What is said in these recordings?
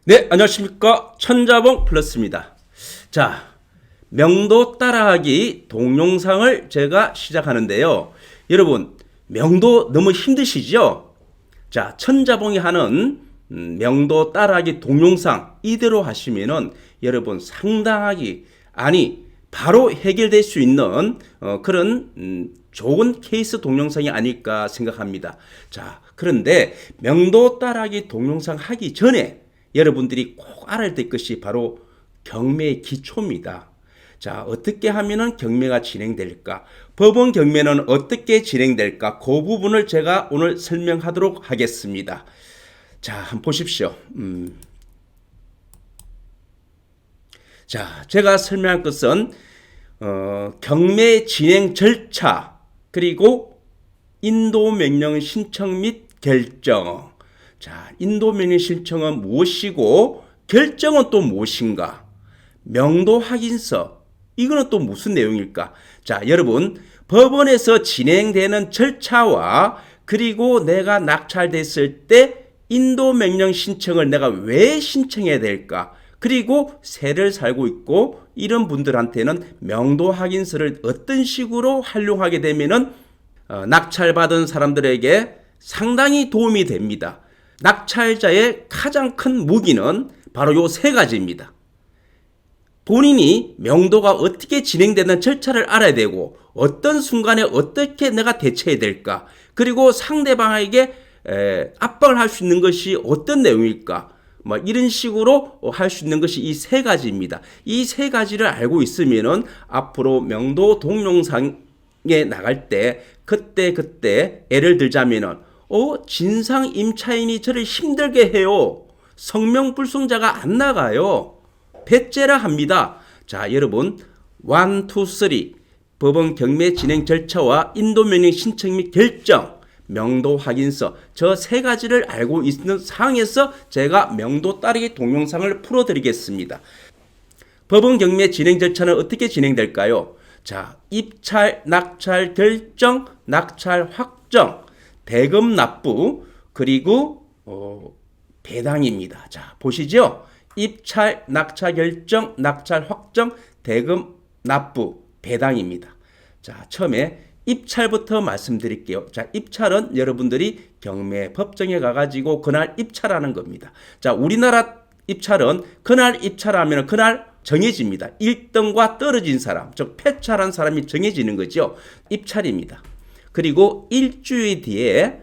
네, 안녕하십니까. 천자봉 플러스입니다. 자, 명도 따라하기 동영상을 제가 시작하는데요. 여러분, 명도 너무 힘드시죠? 자, 천자봉이 하는 명도 따라하기 동영상 이대로 하시면은 여러분 상당하게 바로 해결될 수 있는 그런 좋은 케이스 동영상이 아닐까 생각합니다. 자, 그런데 명도 따라하기 동영상 하기 전에 여러분들이 꼭 알아야 될 것이 바로 경매의 기초입니다. 자, 어떻게 하면은 경매가 진행될까? 법원 경매는 어떻게 진행될까? 그 부분을 제가 오늘 설명하도록 하겠습니다. 자, 한번 보십시오. 자, 제가 설명할 것은 경매 진행 절차 그리고 인도명령 신청 및 결정. 자, 인도명령 신청은 무엇이고 결정은 또 무엇인가? 명도 확인서 이거는 또 무슨 내용일까? 자, 여러분 법원에서 진행되는 절차와 그리고 내가 낙찰됐을 때 인도명령 신청을 내가 왜 신청해야 될까? 그리고 세를 살고 있고 이런 분들한테는 명도 확인서를 어떤 식으로 활용하게 되면은 낙찰받은 사람들에게 상당히 도움이 됩니다. 낙찰자의 가장 큰 무기는 바로 요 세 가지입니다. 본인이 명도가 어떻게 진행되는 절차를 알아야 되고 어떤 순간에 어떻게 내가 대처해야 될까? 그리고 상대방에게 압박을 할 수 있는 것이 어떤 내용일까? 뭐 이런 식으로 할 수 있는 것이 이 세 가지입니다. 이 세 가지를 알고 있으면은 앞으로 명도 동영상에 나갈 때 그때 예를 들자면은 진상 임차인이 저를 힘들게 해요. 성명불성자가 안 나가요. 배째라 합니다. 자, 여러분 1, 2, 3 법원 경매 진행 절차와 인도명령 신청 및 결정 명도 확인서 저 세 가지를 알고 있는 상황에서 제가 명도 따르기 동영상을 풀어드리겠습니다. 법원 경매 진행 절차는 어떻게 진행될까요? 자, 입찰, 낙찰, 결정, 낙찰, 확정, 대금 납부, 그리고 배당입니다. 자, 보시죠. 입찰, 낙찰, 결정, 낙찰, 확정, 대금, 납부, 배당입니다. 자, 처음에 입찰부터 말씀드릴게요. 자, 입찰은 여러분들이 경매 법정에 가가지고 그날 입찰하는 겁니다. 자, 우리나라 입찰은 그날 입찰하면 그날 정해집니다. 1등과 떨어진 사람, 즉 패찰한 사람이 정해지는 거죠. 입찰입니다. 그리고 일주일 뒤에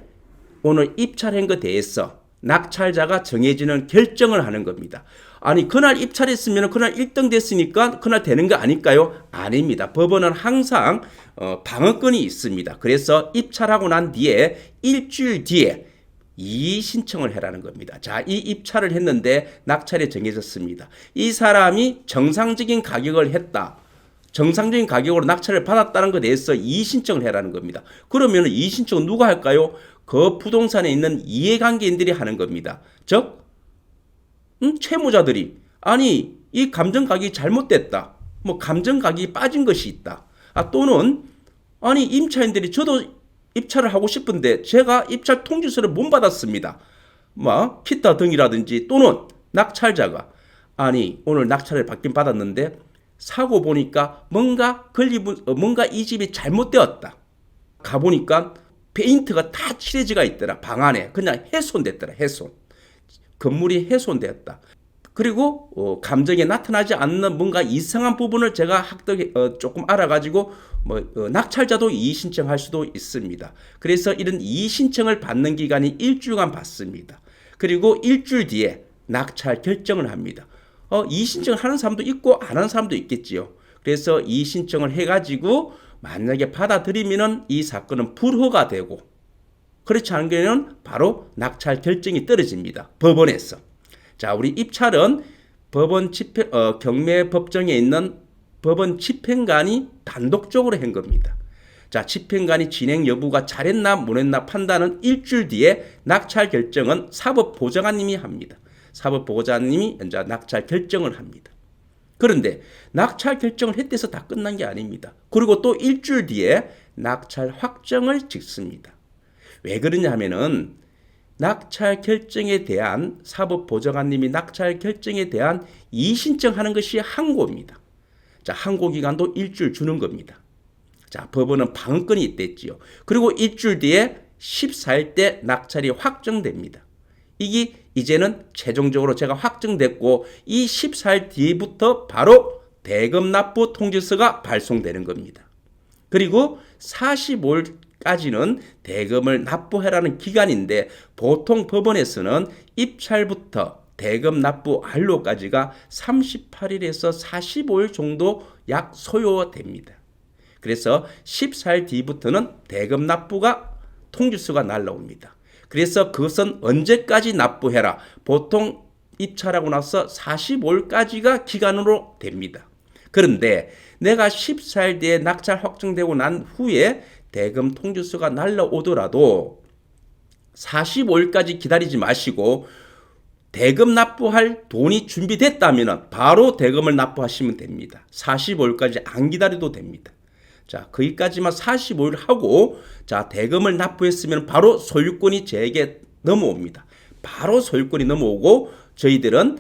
오늘 입찰한 것에 대해서 낙찰자가 정해지는 결정을 하는 겁니다. 아니 그날 입찰했으면 그날 1등 됐으니까 그날 되는 거 아닐까요? 아닙니다. 법원은 항상 방어권이 있습니다. 그래서 입찰하고 난 뒤에 일주일 뒤에 이의 신청을 해라는 겁니다. 자, 이 입찰을 했는데 낙찰이 정해졌습니다. 이 사람이 정상적인 가격을 했다. 정상적인 가격으로 낙찰을 받았다는 것에 대해서 이의 신청을 해라는 겁니다. 그러면 이의 신청은 누가 할까요? 그 부동산에 있는 이해관계인들이 하는 겁니다. 즉 채무자들이 아니 이 감정 가격이 잘못됐다. 뭐 감정 가격이 빠진 것이 있다. 또는 아니 임차인들이 저도 입찰을 하고 싶은데 제가 입찰 통지서를 못 받았습니다. 뭐 기타 등이라든지 또는 낙찰자가 아니 오늘 낙찰을 받긴 받았는데 사고 보니까 뭔가 이 집이 잘못되었다. 가보니까 페인트가 다 칠해지가 있더라. 방 안에 그냥 훼손됐더라. 훼손. 건물이 훼손되었다. 그리고 감정에 나타나지 않는 뭔가 이상한 부분을 제가 조금 알아가지고 낙찰자도 이의 신청할 수도 있습니다. 그래서 이런 이의 신청을 받는 기간이 일주일간 받습니다. 그리고 일주일 뒤에 낙찰 결정을 합니다. 이의 신청을 하는 사람도 있고 안 하는 사람도 있겠지요. 그래서 이의 신청을 해가지고 만약에 받아들이면은 이 사건은 불허가 되고 그렇지 않은 경우에는 바로 낙찰 결정이 떨어집니다. 법원에서. 자, 우리 입찰은 법원 경매 법정에 있는 법원 집행관이 단독적으로 한 겁니다. 자, 집행관이 진행 여부가 잘했나 못했나 판단은 일주일 뒤에 낙찰 결정은 사법보좌관님이 합니다. 사법보좌관님이 이제 낙찰 결정을 합니다. 그런데 낙찰 결정을 했대서 다 끝난 게 아닙니다. 그리고 또 일주일 뒤에 낙찰 확정을 짓습니다. 왜 그러냐 하면은 낙찰 결정에 대한 사법보좌관님이 낙찰 결정에 대한 이의신청하는 것이 항고입니다. 자, 항고 기간도 일주일 주는 겁니다. 자, 법원은 방어권이 있댔지요. 그리고 일주일 뒤에 14일 때 낙찰이 확정됩니다. 이게 이제는 최종적으로 제가 확정됐고 이 14일 뒤부터 바로 대금 납부 통지서가 발송되는 겁니다. 그리고 45일까지는 대금을 납부해라는 기간인데 보통 법원에서는 입찰부터 대금 납부 완료까지가 38일에서 45일 정도 약 소요됩니다. 그래서 14일 뒤부터는 대금 납부가 통지서가 날라옵니다. 그래서 그것은 언제까지 납부해라. 보통 입찰하고 나서 45일까지가 기간으로 됩니다. 그런데 내가 14일 뒤에 낙찰 확정되고 난 후에 대금 통지서가 날라오더라도 45일까지 기다리지 마시고 대금 납부할 돈이 준비됐다면 바로 대금을 납부하시면 됩니다. 45일까지 안 기다려도 됩니다. 자, 거기까지만 45일 하고 자, 대금을 납부했으면 바로 소유권이 제게 넘어옵니다. 바로 소유권이 넘어오고 저희들은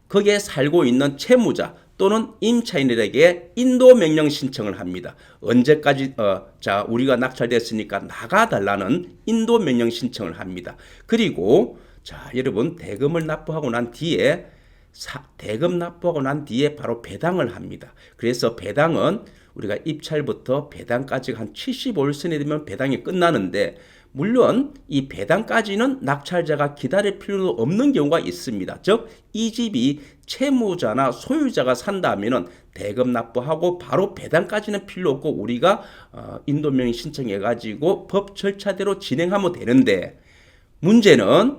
거기에 살고 있는 채무자 또는 임차인들에게 인도 명령 신청을 합니다. 언제까지 자, 우리가 낙찰됐으니까 나가달라는 인도 명령 신청을 합니다. 그리고 자, 여러분 대금을 납부하고 난 뒤에 대금 납부하고 난 뒤에 바로 배당을 합니다. 그래서 배당은 우리가 입찰부터 배당까지 한 75일 선에 되면 배당이 끝나는데 물론 이 배당까지는 낙찰자가 기다릴 필요도 없는 경우가 있습니다. 즉 이 집이 채무자나 소유자가 산다면은 대금 납부하고 바로 배당까지는 필요 없고 우리가 인도명의 신청해 가지고 법 절차대로 진행하면 되는데 문제는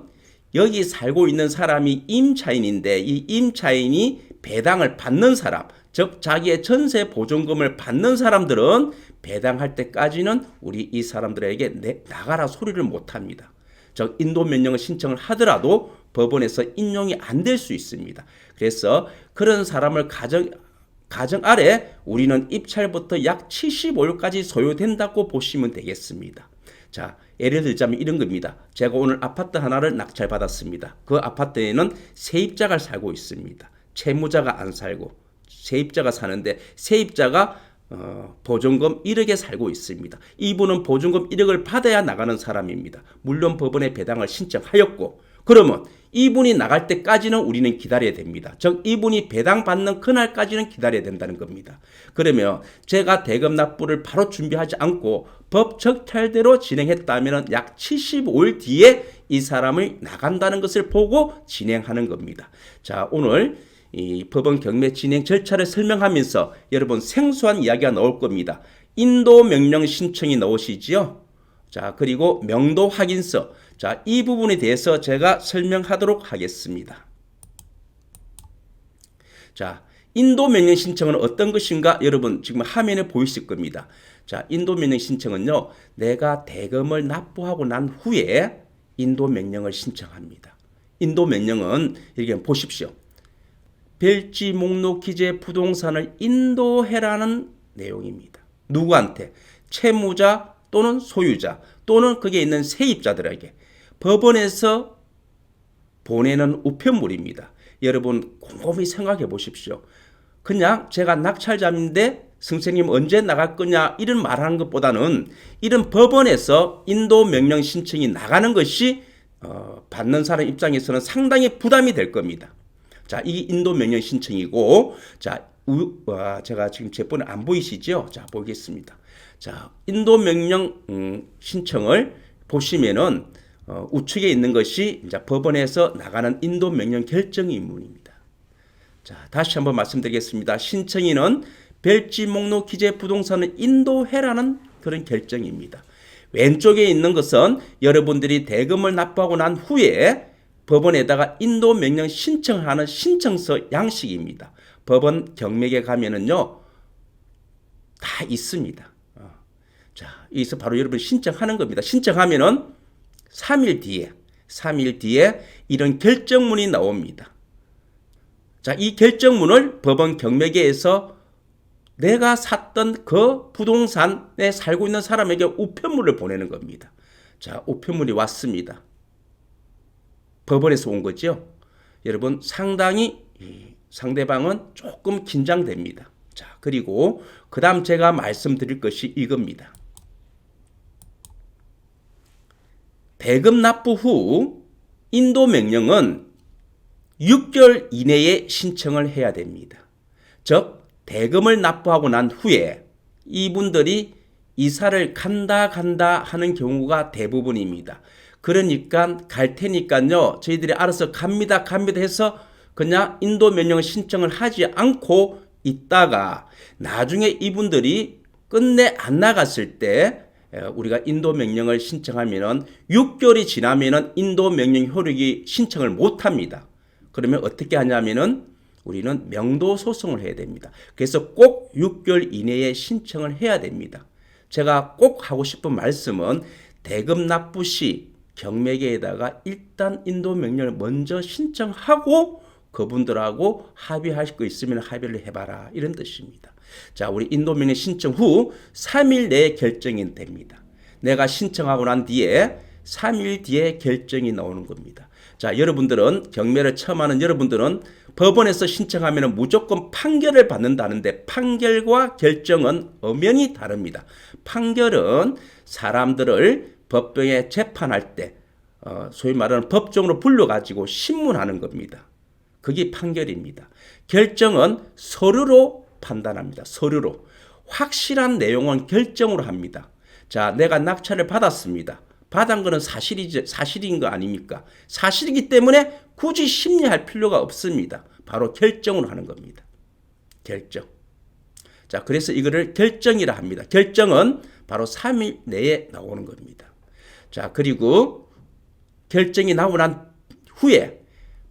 여기 살고 있는 사람이 임차인인데 이 임차인이 배당을 받는 사람, 즉 자기의 전세 보존금을 받는 사람들은 배당할 때까지는 우리 이 사람들에게 나가라 소리를 못합니다. 즉 인도명령을 신청을 하더라도 법원에서 인용이 안 될 수 있습니다. 그래서 그런 사람을 가정 아래 우리는 입찰부터 약 75일까지 소요된다고 보시면 되겠습니다. 자, 예를 들자면 이런 겁니다. 제가 오늘 아파트 하나를 낙찰받았습니다. 그 아파트에는 세입자가 살고 있습니다. 채무자가 안 살고 세입자가 사는데 세입자가 보증금 1억에 살고 있습니다. 이분은 보증금 1억을 받아야 나가는 사람입니다. 물론 법원에 배당을 신청하였고 그러면 이분이 나갈 때까지는 우리는 기다려야 됩니다. 즉 이분이 배당받는 그날까지는 기다려야 된다는 겁니다. 그러면 제가 대금 납부를 바로 준비하지 않고 법 절차대로 진행했다면 약 75일 뒤에 이 사람이 나간다는 것을 보고 진행하는 겁니다. 자, 오늘 이 법원 경매 진행 절차를 설명하면서 여러분 생소한 이야기가 나올 겁니다. 인도 명령 신청이 나오시지요. 자, 그리고 명도 확인서. 자, 이 부분에 대해서 제가 설명하도록 하겠습니다. 자, 인도 명령 신청은 어떤 것인가? 여러분 지금 화면에 보이실 겁니다. 자, 인도 명령 신청은요. 내가 대금을 납부하고 난 후에 인도 명령을 신청합니다. 인도 명령은 여기 보십시오. 별지 목록 기재 부동산을 인도해라는 내용입니다. 누구한테? 채무자 또는 소유자 또는 거기에 있는 세입자들에게 법원에서 보내는 우편물입니다. 여러분 곰곰이 생각해 보십시오. 그냥 제가 낙찰자인데 선생님 언제 나갈 거냐 이런 말하는 것보다는 이런 법원에서 인도 명령 신청이 나가는 것이 받는 사람 입장에서는 상당히 부담이 될 겁니다. 자, 이 인도 명령 신청이고, 자, 제가 지금 제 폰에 안 보이시죠? 자, 보겠습니다. 자, 인도 명령 신청을 보시면은 우측에 있는 것이 이제 법원에서 나가는 인도 명령 결정 의무입니다. 자, 다시 한번 말씀드리겠습니다. 신청인은 별지 목록 기재 부동산을 인도해라는 그런 결정입니다. 왼쪽에 있는 것은 여러분들이 대금을 납부하고 난 후에 법원에다가 인도 명령 신청하는 신청서 양식입니다. 법원 경매에 가면은요 다 있습니다. 자, 여기서 바로 여러분 신청하는 겁니다. 신청하면은 3일 뒤에 이런 결정문이 나옵니다. 자, 이 결정문을 법원 경매계에서 내가 샀던 그 부동산에 살고 있는 사람에게 우편물을 보내는 겁니다. 자, 우편물이 왔습니다. 법원에서 온 거죠. 여러분 상당히 상대방은 조금 긴장됩니다. 자, 그리고 그 다음 제가 말씀드릴 것이 이겁니다. 대금 납부 후 인도 명령은 6개월 이내에 신청을 해야 됩니다. 즉 대금을 납부하고 난 후에 이분들이 이사를 간다 하는 경우가 대부분입니다. 그러니까 갈 테니까요. 저희들이 알아서 갑니다 해서 그냥 인도 명령 신청을 하지 않고 있다가 나중에 이분들이 끝내 안 나갔을 때 우리가 인도 명령을 신청하면은 6개월이 지나면은 인도 명령 효력이 신청을 못 합니다. 그러면 어떻게 하냐면은 우리는 명도 소송을 해야 됩니다. 그래서 꼭 6개월 이내에 신청을 해야 됩니다. 제가 꼭 하고 싶은 말씀은 대금 납부 시 경매계에다가 일단 인도 명령을 먼저 신청하고 그분들하고 합의할 거 있으면 합의를 해봐라 이런 뜻입니다. 자, 우리 인도 명령 신청 후 3일 내에 결정이 됩니다. 내가 신청하고 난 뒤에 3일 뒤에 결정이 나오는 겁니다. 자, 여러분들은 경매를 처음 하는 여러분들은 법원에서 신청하면 무조건 판결을 받는다는데 판결과 결정은 엄연히 다릅니다. 판결은 사람들을 법정에 재판할 때 소위 말하는 법정으로 불러가지고 신문하는 겁니다. 그게 판결입니다. 결정은 서류로 판단합니다. 서류로. 확실한 내용은 결정으로 합니다. 자, 내가 낙찰을 받았습니다. 받은 거는 사실인 거 아닙니까? 사실이기 때문에 굳이 심리할 필요가 없습니다. 바로 결정으로 하는 겁니다. 결정. 자, 그래서 이거를 결정이라 합니다. 결정은 바로 3일 내에 나오는 겁니다. 자, 그리고 결정이 나오고 난 후에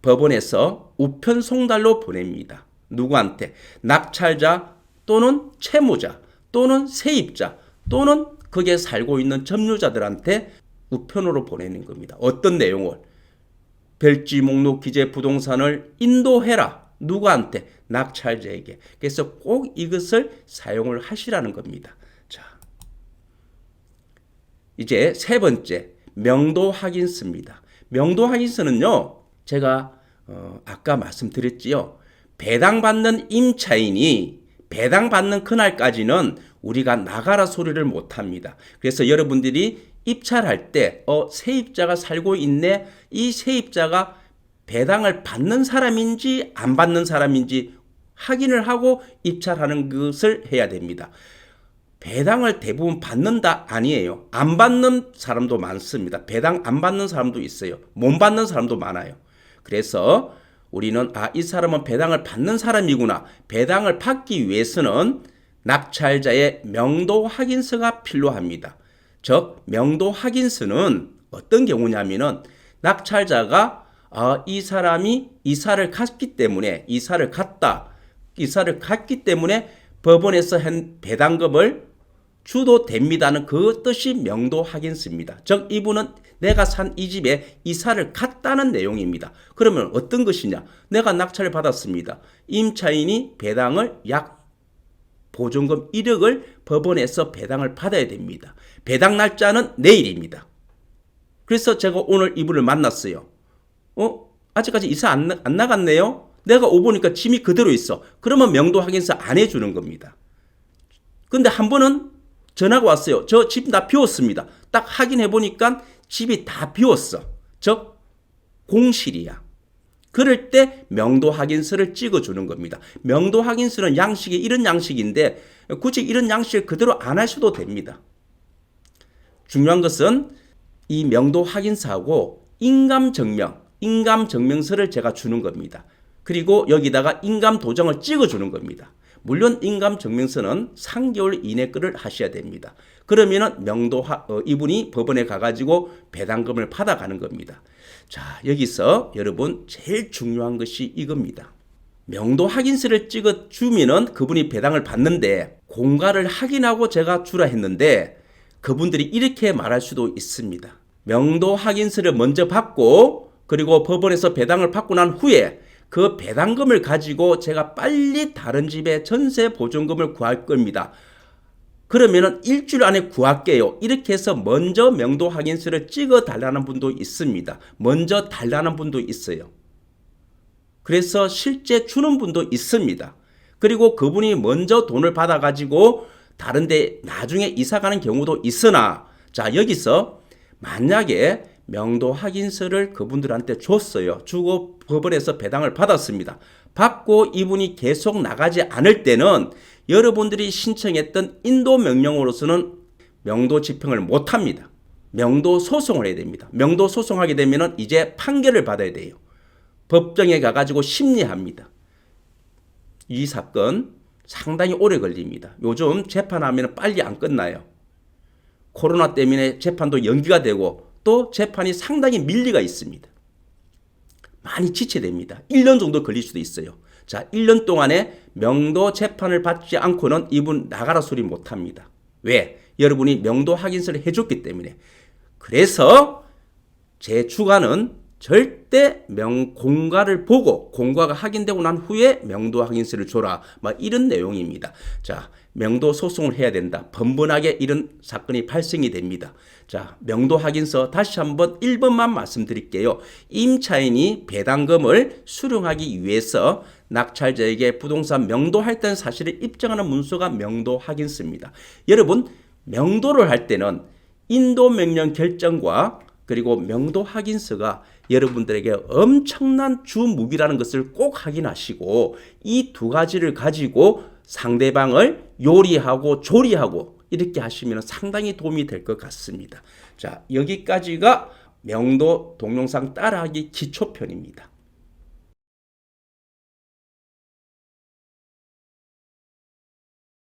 법원에서 우편 송달로 보냅니다. 누구한테? 낙찰자 또는 채무자 또는 세입자 또는 거기에 살고 있는 점유자들한테 우편으로 보내는 겁니다. 어떤 내용을? 별지 목록 기재 부동산을 인도해라. 누구한테? 낙찰자에게. 그래서 꼭 이것을 사용을 하시라는 겁니다. 자, 이제 세 번째 명도 확인서입니다. 명도 확인서는요, 제가 아까 말씀드렸지요. 배당받는 임차인이 배당받는 그날까지는 우리가 나가라 소리를 못합니다. 그래서 여러분들이 입찰할 때 세입자가 살고 있네. 이 세입자가 배당을 받는 사람인지 안 받는 사람인지 확인을 하고 입찰하는 것을 해야 됩니다. 배당을 대부분 받는다 아니에요. 안 받는 사람도 많습니다. 배당 안 받는 사람도 있어요. 못 받는 사람도 많아요. 그래서 우리는 이 사람은 배당을 받는 사람이구나. 배당을 받기 위해서는 낙찰자의 명도 확인서가 필요합니다. 즉 명도 확인서는 어떤 경우냐면은 낙찰자가 이 사람이 이사를 갔기 때문에 법원에서 한 배당금을 주도 됩니다는 그 뜻이 명도 확인서입니다. 즉 이분은 내가 산 이 집에 이사를 갔다는 내용입니다. 그러면 어떤 것이냐? 내가 낙찰을 받았습니다. 임차인이 배당을 약 보증금 1억을 법원에서 배당을 받아야 됩니다. 배당 날짜는 내일입니다. 그래서 제가 오늘 이분을 만났어요. 아직까지 이사 안 나갔네요? 내가 오보니까 짐이 그대로 있어. 그러면 명도 확인서 안 해주는 겁니다. 근데 한 번은 전화가 왔어요. 저 집 다 비웠습니다. 딱 확인해 보니까 집이 다 비웠어. 즉 공실이야. 그럴 때 명도 확인서를 찍어주는 겁니다. 명도 확인서는 양식이 이런 양식인데 굳이 이런 양식을 그대로 안 하셔도 됩니다. 중요한 것은 이 명도 확인서하고 인감증명서를 제가 주는 겁니다. 그리고 여기다가 인감도장을 찍어주는 겁니다. 물론 인감증명서는 3개월 이내 거를 하셔야 됩니다. 그러면은 이분이 법원에 가가지고 배당금을 받아가는 겁니다. 자, 여기서 여러분 제일 중요한 것이 이겁니다. 명도 확인서를 찍어주면은 그분이 배당을 받는데 공가를 확인하고 제가 주라 했는데 그분들이 이렇게 말할 수도 있습니다. 명도 확인서를 먼저 받고 그리고 법원에서 배당을 받고 난 후에 그 배당금을 가지고 제가 빨리 다른 집에 전세 보증금을 구할 겁니다. 그러면은 일주일 안에 구할게요. 이렇게 해서 먼저 명도 확인서를 찍어 달라는 분도 있습니다. 먼저 달라는 분도 있어요. 그래서 실제 주는 분도 있습니다. 그리고 그분이 먼저 돈을 받아가지고 다른데 나중에 이사 가는 경우도 있으나, 자, 여기서 만약에 명도 확인서를 그분들한테 줬어요. 주고 법원에서 배당을 받았습니다. 받고 이분이 계속 나가지 않을 때는 여러분들이 신청했던 인도 명령으로서는 명도 집행을 못합니다. 명도 소송을 해야 됩니다. 명도 소송하게 되면 이제 판결을 받아야 돼요. 법정에 가가지고 심리합니다. 이 사건 상당히 오래 걸립니다. 요즘 재판하면 빨리 안 끝나요. 코로나 때문에 재판도 연기가 되고 또 재판이 상당히 밀리가 있습니다. 많이 지체됩니다. 1년 정도 걸릴 수도 있어요. 자, 1년 동안에 명도 재판을 받지 않고는 이분 나가라 소리 못합니다. 왜? 여러분이 명도 확인서를 해줬기 때문에. 그래서 제 주관은 절대 공과를 보고 공과가 확인되고 난 후에 명도 확인서를 줘라. 막 이런 내용입니다. 자, 명도 소송을 해야 된다. 번번하게 이런 사건이 발생이 됩니다. 자, 명도 확인서 다시 한번 1번만 말씀드릴게요. 임차인이 배당금을 수령하기 위해서 낙찰자에게 부동산 명도했다는 사실을 입증하는 문서가 명도 확인서입니다. 여러분, 명도를 할 때는 인도 명령 결정과 그리고 명도 확인서가 여러분들에게 엄청난 주무기라는 것을 꼭 확인하시고 이 두 가지를 가지고 상대방을 요리하고 조리하고 이렇게 하시면 상당히 도움이 될 것 같습니다. 자, 여기까지가 명도 동영상 따라하기 기초편입니다.